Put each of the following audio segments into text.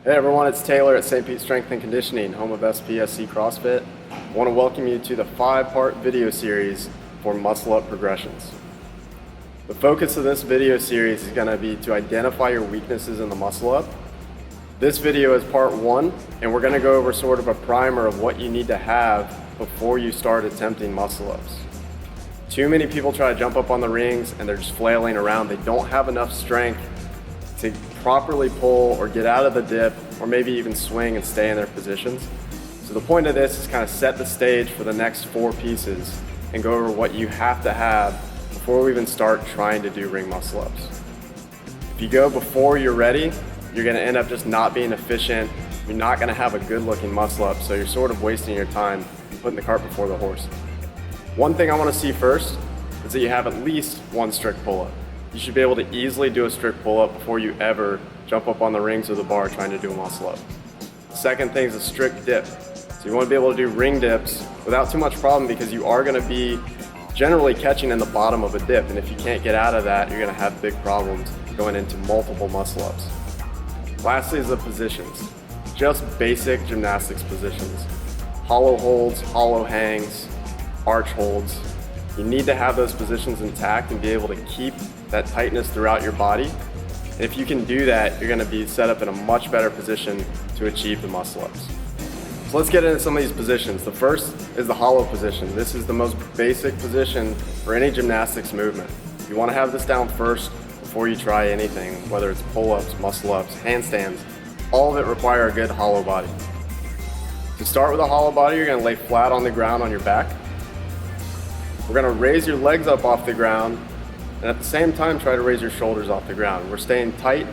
Hey everyone, it's Taylor at St. Pete Strength and Conditioning, home of SPSC Crossfit. I want to welcome you to the 5-part video series for muscle up progressions. The focus of this video series is going to be to identify your weaknesses in the muscle up. This video is part 1, and we're going to go over sort of a primer of what you need to have before you start attempting muscle ups. Too many people try to jump up on the rings and they're just flailing around. They don't have enough strength to properly pull or get out of the dip or maybe even swing and stay in their positions. So the point of this is kind of set the stage for the next 4 pieces and go over what you have to have before we even start trying to do ring muscle ups. If you go before you're ready, you're going to end up just not being efficient. You're not going to have a good looking muscle up, so you're sort of wasting your time putting the cart before the horse. One thing I want to see first is that you have at least one strict pull-up. You should be able to easily do a strict pull-up before you ever jump up on the rings or the bar trying to do a muscle up. The second thing is a strict dip. So you want to be able to do ring dips without too much problem, because you are going to be generally catching in the bottom of a dip, and if you can't get out of that, you're going to have big problems going into multiple muscle ups. Lastly is the positions. Just basic gymnastics positions. Hollow holds, hollow hangs, arch holds. You need to have those positions intact and be able to keep that tightness throughout your body. And if you can do that, you're going to be set up in a much better position to achieve the muscle ups. So let's get into some of these positions. The first is the hollow position. This is the most basic position for any gymnastics movement. You want to have this down first before you try anything, whether it's pull-ups, muscle-ups, handstands. All of it require a good hollow body. To start with a hollow body, you're going to lay flat on the ground on your back. We're going to raise your legs up off the ground, and at the same time try to raise your shoulders off the ground. We're staying tight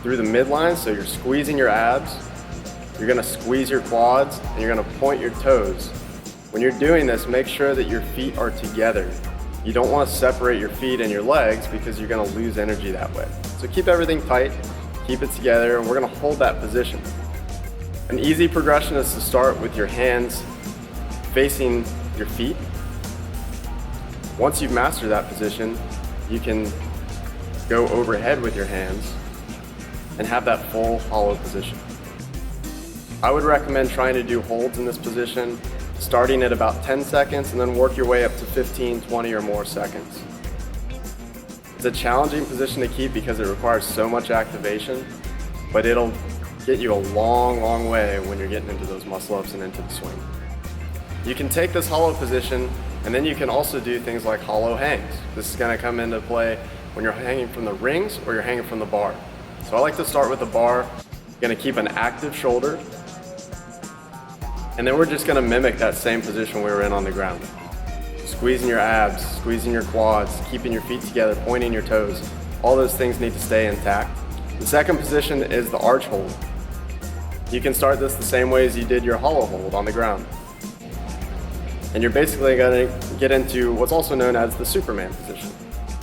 through the midline, so you're squeezing your abs, you're going to squeeze your quads, and you're going to point your toes. When you're doing this, make sure that your feet are together. You don't want to separate your feet and your legs because you're going to lose energy that way. So keep everything tight, keep it together, and we're going to hold that position. An easy progression is to start with your hands facing your feet. Once you've mastered that position, you can go overhead with your hands and have that full hollow position. I would recommend trying to do holds in this position, starting at about 10 seconds and then work your way up to 15, 20 or more seconds. It's a challenging position to keep because it requires so much activation, but it'll get you a long way when you're getting into those muscle ups and into the swing. You can take this hollow position, and then you can also do things like hollow hangs. This is going to come into play when you're hanging from the rings or you're hanging from the bar. So I like to start with the bar. You're going to keep an active shoulder, and then we're just going to mimic that same position we were in on the ground. Squeezing your abs, squeezing your quads, keeping your feet together, pointing your toes. All those things need to stay intact. The second position is the arch hold. You can start this the same way as you did your hollow hold on the ground. And you're basically going to get into what's also known as the Superman position.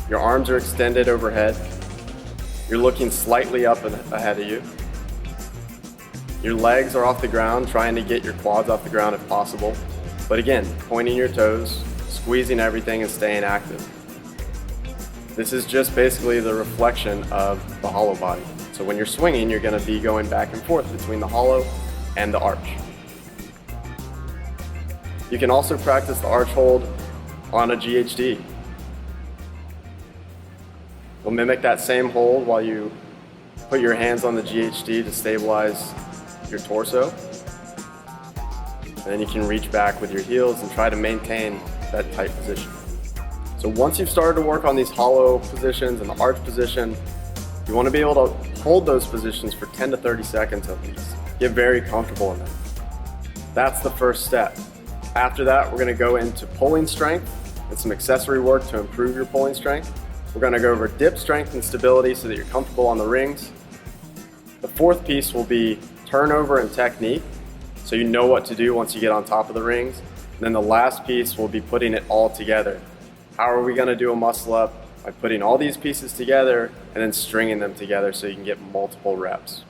Your arms are extended overhead. You're looking slightly up ahead of you. Your legs are off the ground, trying to get your quads off the ground if possible. But again, pointing your toes, squeezing everything and staying active. This is just basically the reflection of the hollow body. So when you're swinging, you're going to be going back and forth between the hollow and the arch. You can also practice the arch hold on a GHD. We'll mimic that same hold while you put your hands on the GHD to stabilize your torso. And then you can reach back with your heels and try to maintain that tight position. So once you've started to work on these hollow positions and the arch position, you want to be able to hold those positions for 10 to 30 seconds at least. Get very comfortable in them. That's the first step. After that, we're going to go into pulling strength and some accessory work to improve your pulling strength. We're going to go over dip strength and stability so that you're comfortable on the rings. The fourth piece will be turnover and technique, so you know what to do once you get on top of the rings. And then the last piece will be putting it all together. How are we going to do a muscle up? By putting all these pieces together and then stringing them together so you can get multiple reps.